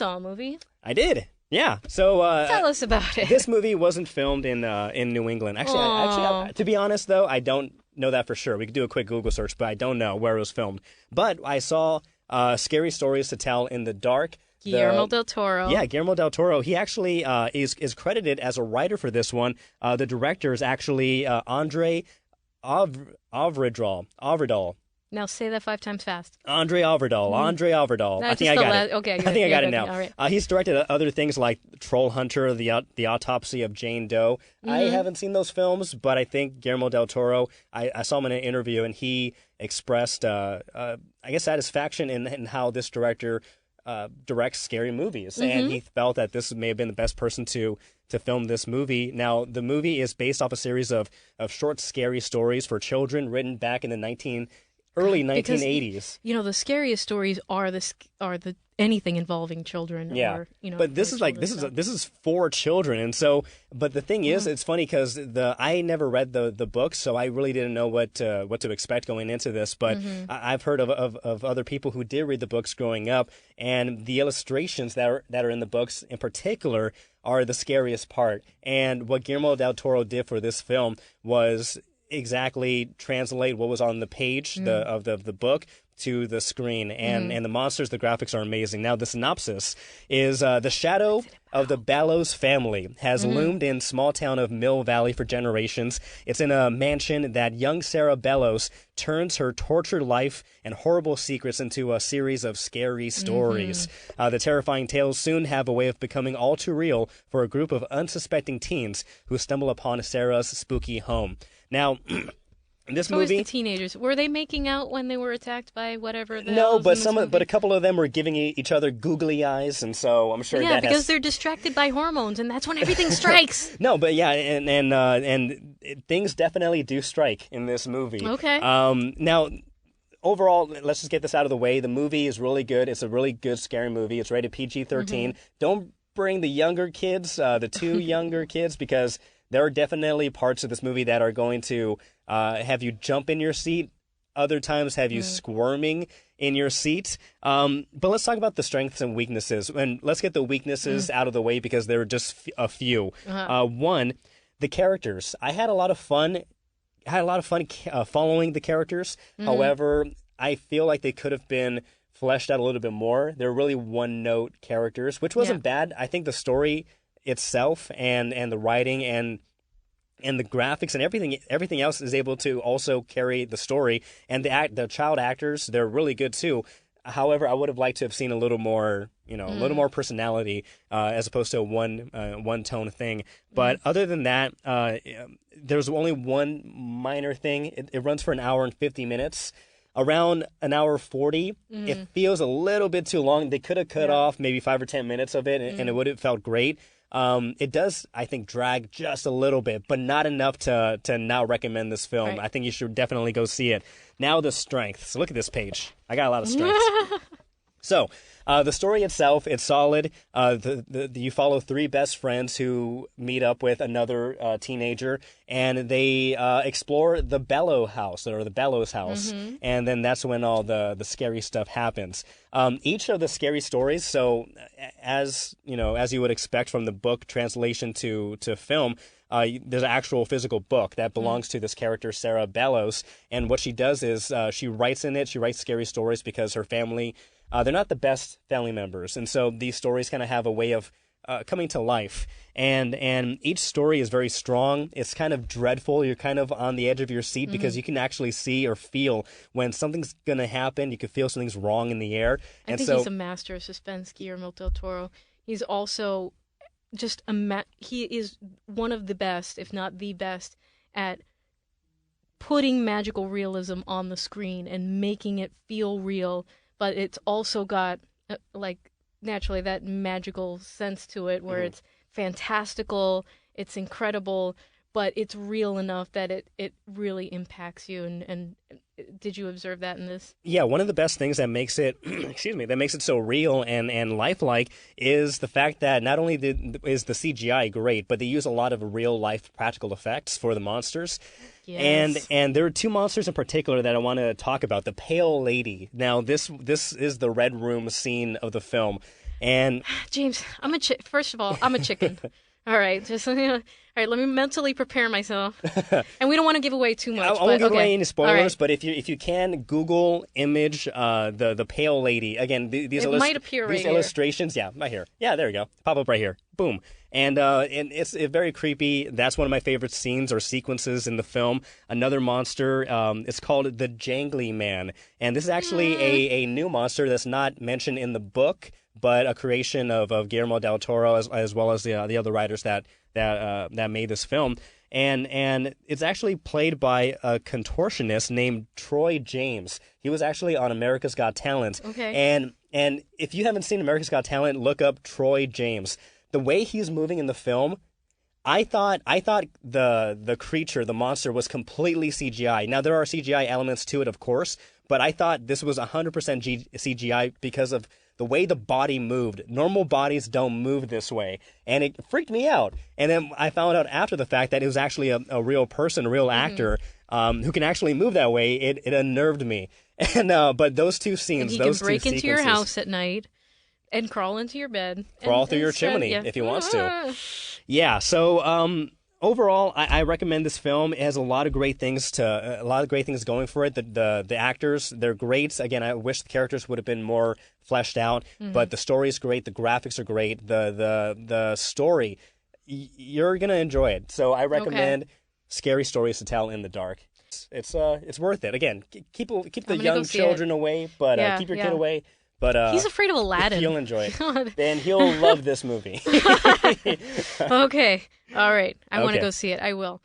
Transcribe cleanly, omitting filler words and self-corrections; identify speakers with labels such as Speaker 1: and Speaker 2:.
Speaker 1: saw a movie.
Speaker 2: I did. Yeah. So
Speaker 1: Tell us about it.
Speaker 2: this movie wasn't filmed in New England. Actually, to be honest though, I don't know that for sure. We could do a quick Google search, but I don't know where it was filmed. But I saw Scary Stories to Tell in the Dark.
Speaker 1: Guillermo del Toro.
Speaker 2: Yeah, Guillermo del Toro. He actually is credited as a writer for this one. The director is actually Andre Avredal.
Speaker 1: Now say that 5 times fast.
Speaker 2: Andre Avredal. I think I got it.
Speaker 1: Okay,
Speaker 2: I think I got it now.
Speaker 1: All right.
Speaker 2: He's directed other things like Troll Hunter, the Autopsy of Jane Doe. I haven't seen those films, but I think Guillermo del Toro. I saw him in an interview, and he expressed, I guess, satisfaction in how this director directs scary movies, and he felt that this may have been the best person to film this movie. Now, the movie is based off a series of short, scary stories for children written back in the early 1980s.
Speaker 1: You know, the scariest stories are the anything involving children.
Speaker 2: Yeah,
Speaker 1: or,
Speaker 2: but this is for children, and so. But the thing is, it's funny because I never read the book, so I really didn't know what to expect going into this. But I've heard of other people who did read the books growing up, and the illustrations that are in the books in particular are the scariest part. And what Guillermo del Toro did for this film was exactly translate what was on the page of the book to the screen, and the monsters, the graphics are amazing. Now, the synopsis is the shadow of the Bellows family has loomed in small town of Mill Valley for generations. It's in a mansion that young Sarah Bellows turns her tortured life and horrible secrets into a series of scary stories. The terrifying tales soon have a way of becoming all too real for a group of unsuspecting teens who stumble upon Sarah's spooky home. Now, this movie,
Speaker 1: the teenagers, were they making out when they were attacked by whatever?
Speaker 2: No, but a couple of them were giving each other googly eyes, and so I'm sure
Speaker 1: because they're distracted by hormones, and that's when everything strikes.
Speaker 2: No, but yeah, and things definitely do strike in this movie.
Speaker 1: Okay.
Speaker 2: Now, overall, let's just get this out of the way. The movie is really good. It's a really good scary movie. It's rated PG-13. Don't bring the younger kids, the 2 younger kids, because there are definitely parts of this movie that are going to have you jump in your seat. Other times have you squirming in your seat. But let's talk about the strengths and weaknesses. And let's get the weaknesses out of the way because there are just a few. One, the characters. I had a lot of fun. Following the characters. However, I feel like they could have been fleshed out a little bit more. They're really one-note characters, which wasn't bad. I think the story itself and the writing and the graphics and everything else is able to also carry the story, and the child actors, they're really good too. However, I would have liked to have seen a little more, a little more personality as opposed to a one tone thing. But other than that, there's only one minor thing. It runs for an hour and 50 minutes. Around an hour 40, it feels a little bit too long. They could have cut off maybe 5 or 10 minutes of it, and it would have felt great. It does, I think, drag just a little bit, but not enough to not recommend this film.
Speaker 1: Right.
Speaker 2: I think you should definitely go see it. Now the strengths. So look at this page. I got a lot of strengths. So, the story itself, it's solid. You follow 3 best friends who meet up with another teenager, and they explore the Bellows house, and then that's when all the scary stuff happens. Each of the scary stories, so as you would expect from the book translation to film, there's an actual physical book that belongs to this character, Sarah Bellows, and what she does is she writes scary stories because her family, they're not the best family members, and so these stories kind of have a way of coming to life, and each story is very strong. It's kind of dreadful. You're kind of on the edge of your seat because you can actually see or feel when something's going to happen. You can feel something's wrong in the air.
Speaker 1: I think he's a master of suspense, Guillermo del Toro. He's also just he is one of the best, if not the best, at putting magical realism on the screen and making it feel real, but it's also got naturally that magical sense to it where it's fantastical, it's incredible, but it's real enough that it really impacts you. And did you observe that in this? Yeah,
Speaker 2: one of the best things that makes it that makes it so real and lifelike is the fact that not only is the CGI great, but they use a lot of real life practical effects for the monsters.
Speaker 1: Yes.
Speaker 2: And there are 2 monsters in particular that I want to talk about. The Pale Lady. Now, this is the Red Room scene of the film. And
Speaker 1: James, first of all, I'm a chicken. All right, all right. Let me mentally prepare myself. And we don't want to give away too much.
Speaker 2: I won't give
Speaker 1: okay.
Speaker 2: away any spoilers,
Speaker 1: Right.
Speaker 2: but if you can Google image the pale lady again, these
Speaker 1: Might appear right
Speaker 2: these
Speaker 1: here.
Speaker 2: illustrations, yeah, right here, yeah, there you go, pop up right here, boom, and it's very creepy. That's one of my favorite scenes or sequences in the film. Another monster, it's called the Jangly Man, and this is actually a new monster that's not mentioned in the book, but a creation of Guillermo del Toro as well as the other writers that made this film. And it's actually played by a contortionist named Troy James. He was actually on America's Got Talent.
Speaker 1: Okay.
Speaker 2: And if you haven't seen America's Got Talent, look up Troy James. The way he's moving in the film, I thought the creature, the monster, was completely CGI. Now there are CGI elements to it, of course, but I thought this was 100% CGI because of the way the body moved. Normal bodies don't move this way, and it freaked me out. And then I found out after the fact that it was actually a real person, a real actor, who can actually move that way. It unnerved me. And but those two scenes,
Speaker 1: And he
Speaker 2: those
Speaker 1: can break
Speaker 2: two
Speaker 1: into your
Speaker 2: sequences,
Speaker 1: house at night and crawl into your bed.
Speaker 2: crawl through your chimney if he wants to. Yeah. So overall, I recommend this film. It has a lot of great things going for it. The actors, they're great. Again, I wish the characters would have been more fleshed out, but the story is great. The graphics are great. The story, you're gonna enjoy it. So I recommend Scary Stories to Tell in the Dark. It's worth it. Again, keep the young children away, but keep your kid away. But
Speaker 1: he's afraid of Aladdin.
Speaker 2: He'll enjoy it. Then he'll love this movie.
Speaker 1: Okay. All right. I want to
Speaker 2: Okay.
Speaker 1: go see it. I will.